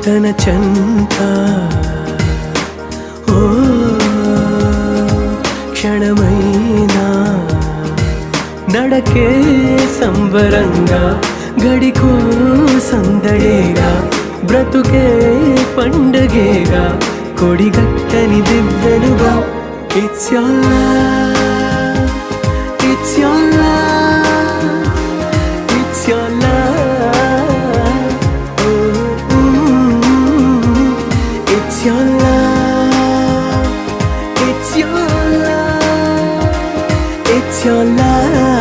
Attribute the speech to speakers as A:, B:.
A: తన చెంత ఓ క్షణమైనా నడకే సంబరంగా గడికో సందడేగా బ్రతుకే పండగేగా కొడిగట్టని దివ్వెనుగా it's your love it's your love it's your love it's your love it's your love it's your love